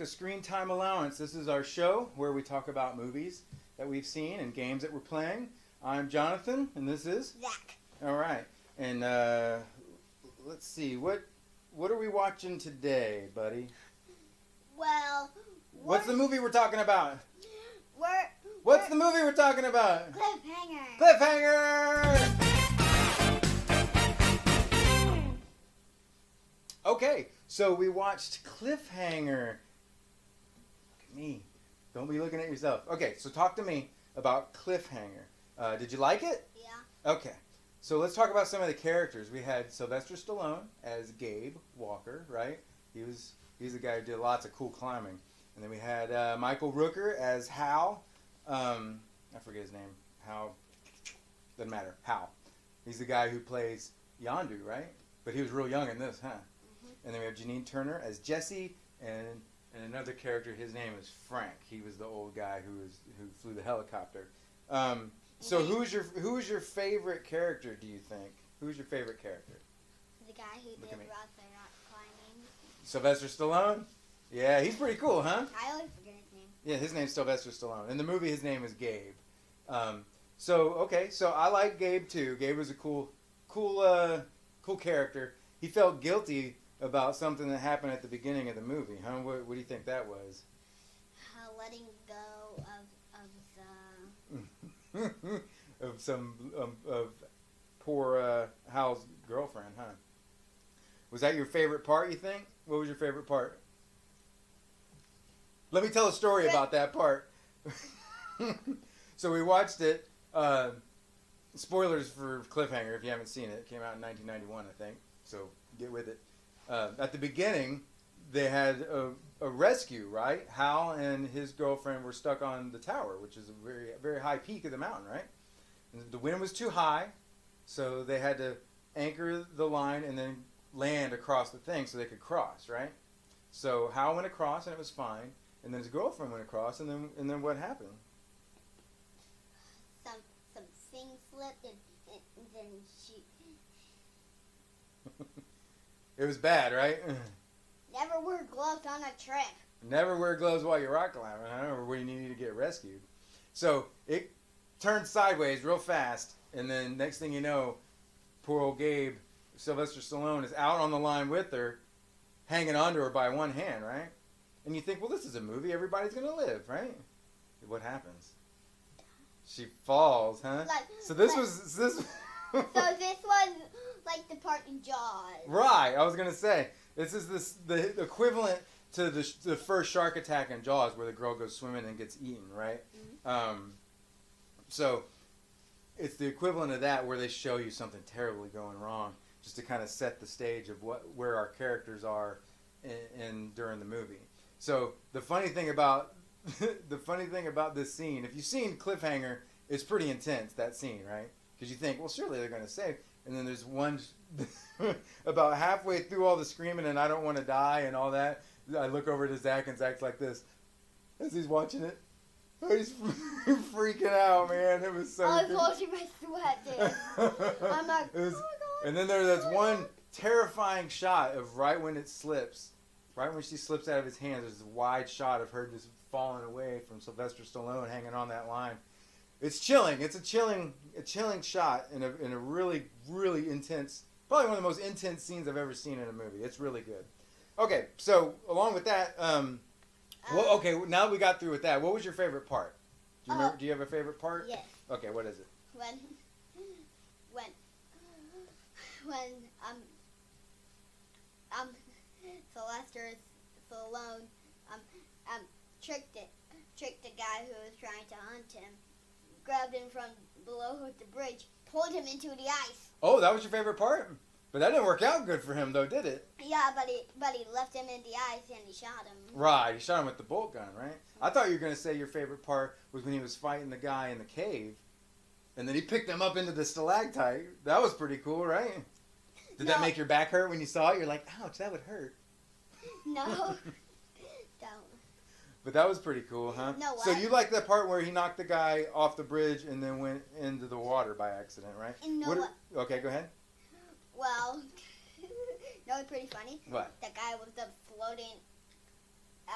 to Screen Time Allowance. This is our show where we talk about movies that we've seen and games that we're playing. I'm Jonathan, and this is Zack. All right, and let's see, what are we watching today, buddy? Well, what's the movie we're talking about? What's the movie we're talking about? Cliffhanger. Cliffhanger! Okay, so we watched Cliffhanger. Look at me. Don't be looking at yourself. Okay, so talk to me about Cliffhanger. Did you like it? Yeah. Okay, so let's talk about some of the characters. We had Sylvester Stallone as Gabe Walker, right? He's the guy who did lots of cool climbing. And then we had Michael Rooker as Hal. I forget his name. Hal. Doesn't matter. Hal. He's the guy who plays Yondu, right? But he was real young in this, huh? And then we have Janine Turner as Jesse, and another character. His name is Frank. He was the old guy who flew the helicopter. So who's your favorite character? Do you think? Who's your favorite character? The guy who did rock climbing. Sylvester Stallone. Yeah, he's pretty cool, huh? I always forget his name. Yeah, his name's Sylvester Stallone. In the movie, his name is Gabe. So I like Gabe too. Gabe was a cool character. He felt guilty about something that happened at the beginning of the movie, huh? What do you think that was? Letting go of the... of poor Hal's girlfriend, huh? Was that your favorite part, you think? What was your favorite part? Let me tell a story about that part. So we watched it. Spoilers for Cliffhanger if you haven't seen it. It came out in 1991, I think. So get with it. At the beginning, they had a rescue, right? Hal and his girlfriend were stuck on the tower, which is a very, very high peak of the mountain, right? And the wind was too high, so they had to anchor the line and then land across the thing so they could cross, right? So Hal went across and it was fine, and then his girlfriend went across, and then what happened? Some thing slipped and then she... It was bad, right? Never wear gloves on a trip. Never wear gloves while you're rock climbing, huh? Or when you need to get rescued. So it turned sideways real fast, and then next thing you know, poor old Gabe, Sylvester Stallone, is out on the line with her, hanging onto her by one hand, right? And you think, well, this is a movie. Everybody's going to live, right? What happens? She falls, huh? So this was... So this was like the part in Jaws. Right, I was going to say. This is the equivalent to the first shark attack in Jaws where the girl goes swimming and gets eaten, right? Mm-hmm. So it's the equivalent of that where they show you something terribly going wrong just to kind of set the stage of where our characters are in during the movie. So the funny thing about this scene, if you've seen Cliffhanger, it's pretty intense, that scene, right? Because you think, well, surely they're going to save. And then there's one about halfway through all the screaming and I don't want to die and all that. I look over to Zack, and Zack's like this as he's watching it. Oh, he's freaking out, man. It was so I was watching my sweat, dude. I'm like, oh my God. And then there's one terrifying shot of right when it slips. Right when she slips out of his hands, there's a wide shot of her just falling away from Sylvester Stallone hanging on that line. It's chilling. It's a chilling shot in a really, really intense, probably one of the most intense scenes I've ever seen in a movie. It's really good. Okay, so along with that, okay, now that we got through with that, what was your favorite part? Do you remember? Do you have a favorite part? Yes. Okay, what is it? When Sylvester Stallone tricked the guy who was trying to hunt him, grabbed him from below the bridge, pulled him into the ice. Oh, that was your favorite part? But that didn't work out good for him, though, did it? Yeah, but he left him in the ice and he shot him. Right, he shot him with the bolt gun, right? I thought you were going to say your favorite part was when he was fighting the guy in the cave, and then he picked him up into the stalactite. That was pretty cool, right? Did that make your back hurt when you saw it? You're like, ouch, that would hurt. No, don't. But that was pretty cool, huh? No, so you like that part where he knocked the guy off the bridge and then went into the water by accident, right? Okay, go ahead. Well, no, it's pretty funny. What? That guy was floating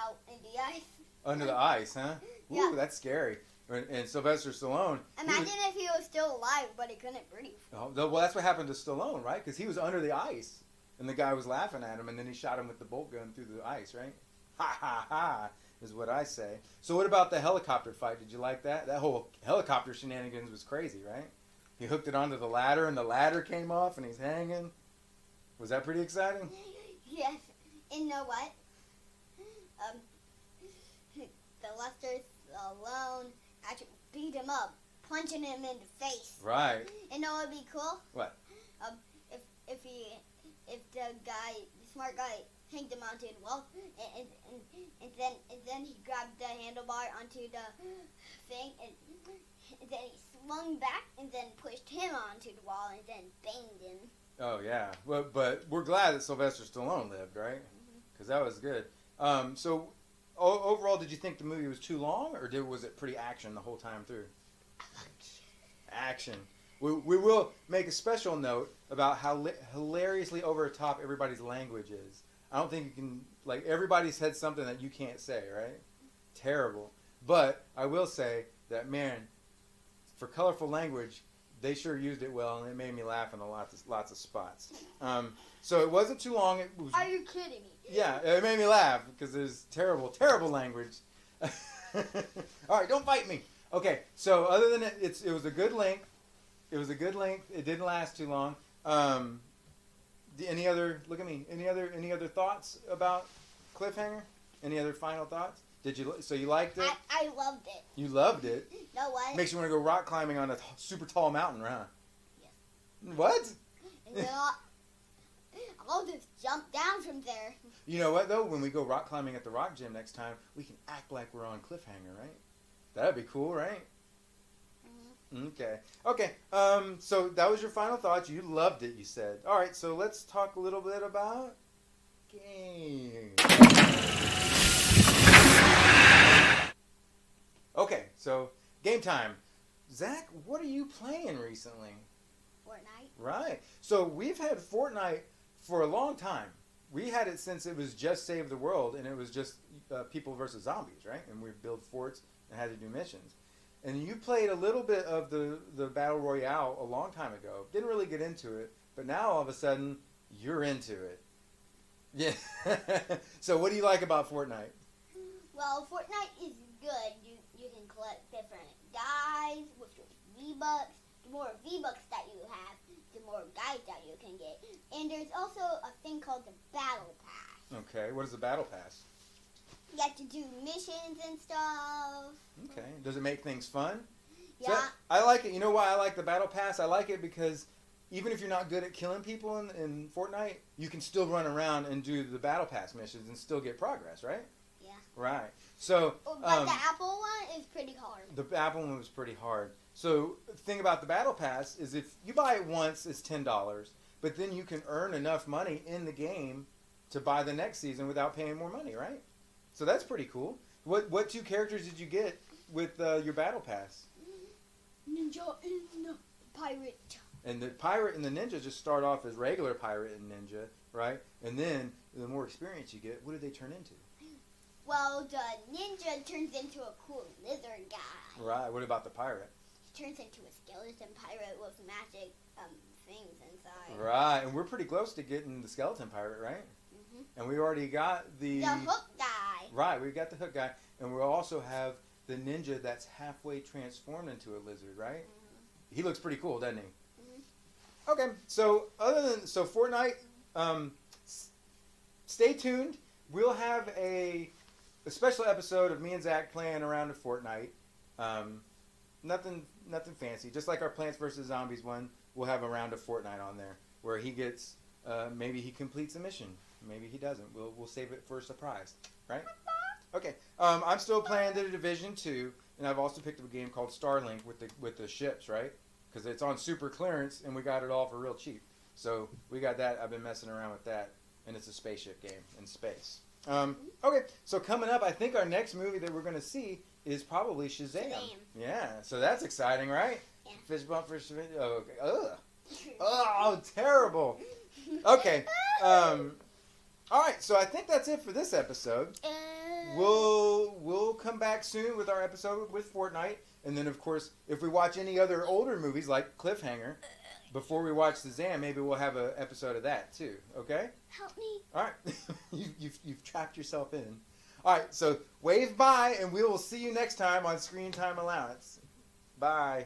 out in the ice. Under the ice, huh? Ooh, Yeah. that's scary. And Sylvester Stallone. Imagine if he was still alive, but he couldn't breathe. Oh, well, that's what happened to Stallone, right? Because he was under the ice, and the guy was laughing at him, and then he shot him with the bolt gun through the ice, right? Ha ha ha, is what I say. So what about the helicopter fight? Did you like that? That whole helicopter shenanigans was crazy, right? He hooked it onto the ladder, and the ladder came off, and he's hanging. Was that pretty exciting? Yes. And you know what? Sylvester Stallone actually beat him up, punching him in the face. Right. And know what would be cool? What? If the smart guy hanged him onto the wall, and then he grabbed the handlebar onto the thing, and then he swung back, and then pushed him onto the wall, and then banged him. Oh, yeah. But we're glad that Sylvester Stallone lived, right? Because that was good. So overall, did you think the movie was too long, or was it pretty action the whole time through? Action. We will make a special note about how hilariously over the top everybody's language is. I don't think you can, like, everybody said something that you can't say, right? Terrible. But I will say that, man, for colorful language, they sure used it well, and it made me laugh in lots of spots. So it wasn't too long. It was, Are you kidding me? yeah, it made me laugh because there's terrible, terrible language. All right, don't fight me. Okay, so other than it was a good length. It was a good length. It didn't last too long. Any other? Look at me. Any other thoughts about Cliffhanger? Any other final thoughts? Did you? So you liked it? I loved it. You loved it. Know what? Makes you want to go rock climbing on a super tall mountain, huh? Yes. What? And I'll just jump down from there. You know what though? When we go rock climbing at the rock gym next time, we can act like we're on Cliffhanger, right? That'd be cool, right? Okay. So that was your final thoughts. You loved it, you said. All right, so let's talk a little bit about games. Okay, so game time. Zach, what are you playing recently? Fortnite. Right. So we've had Fortnite for a long time. We had it since it was just Save the World, and it was just people versus zombies, right? And we built forts and had to do missions. And you played a little bit of the Battle Royale a long time ago. Didn't really get into it, but now all of a sudden, you're into it. Yeah. So what do you like about Fortnite? Well, Fortnite is good. You can collect different guys with your V-Bucks. The more V-Bucks that you have, the more guys that you can get. And there's also a thing called the Battle Pass. Okay, what is the Battle Pass? You have to do missions and stuff. Okay, does it make things fun? Yeah. So I like it. You know why I like the Battle Pass? I like it because even if you're not good at killing people in Fortnite, you can still run around and do the Battle Pass missions and still get progress, right? Yeah. Right. So. But the Apple one is pretty hard. The Apple one was pretty hard. So the thing about the Battle Pass is if you buy it once, it's $10, but then you can earn enough money in the game to buy the next season without paying more money, right? So that's pretty cool. What two characters did you get with your Battle Pass? Ninja and Pirate. And the pirate and the ninja just start off as regular pirate and ninja, right? And then the more experience you get, what do they turn into? Well, the ninja turns into a cool lizard guy. Right. What about the pirate? He turns into a skeleton pirate with magic things inside. Right. And we're pretty close to getting the skeleton pirate, right? And we already got the hook guy. Right, we got the hook guy, and we also have the ninja that's halfway transformed into a lizard, right? He looks pretty cool, doesn't he? Okay, so Fortnite, stay tuned. We'll have a special episode of me and Zach playing around in Fortnite. Nothing fancy. Just like our Plants vs. Zombies one, we'll have a round of Fortnite on there where he gets maybe he completes a mission. Maybe he doesn't. We'll save it for a surprise, right? Okay. I'm still playing the Division 2, and I've also picked up a game called Starlink with the ships, right? Because it's on super clearance, and we got it all for real cheap. So we got that. I've been messing around with that, and it's a spaceship game in space. Okay. So coming up, I think our next movie that we're going to see is probably Shazam. Yeah. So that's exciting, right? Yeah. Fish bump for Shazam. Oh, okay. Ugh. Oh, terrible. Okay. All right, so I think that's it for this episode. we'll come back soon with our episode with Fortnite, and then of course if we watch any other older movies like Cliffhanger before we watch Shazam, maybe we'll have an episode of that too. Okay? Help me. All right. you've trapped yourself in. All right. So wave bye, and we will see you next time on Screen Time Allowance. Bye.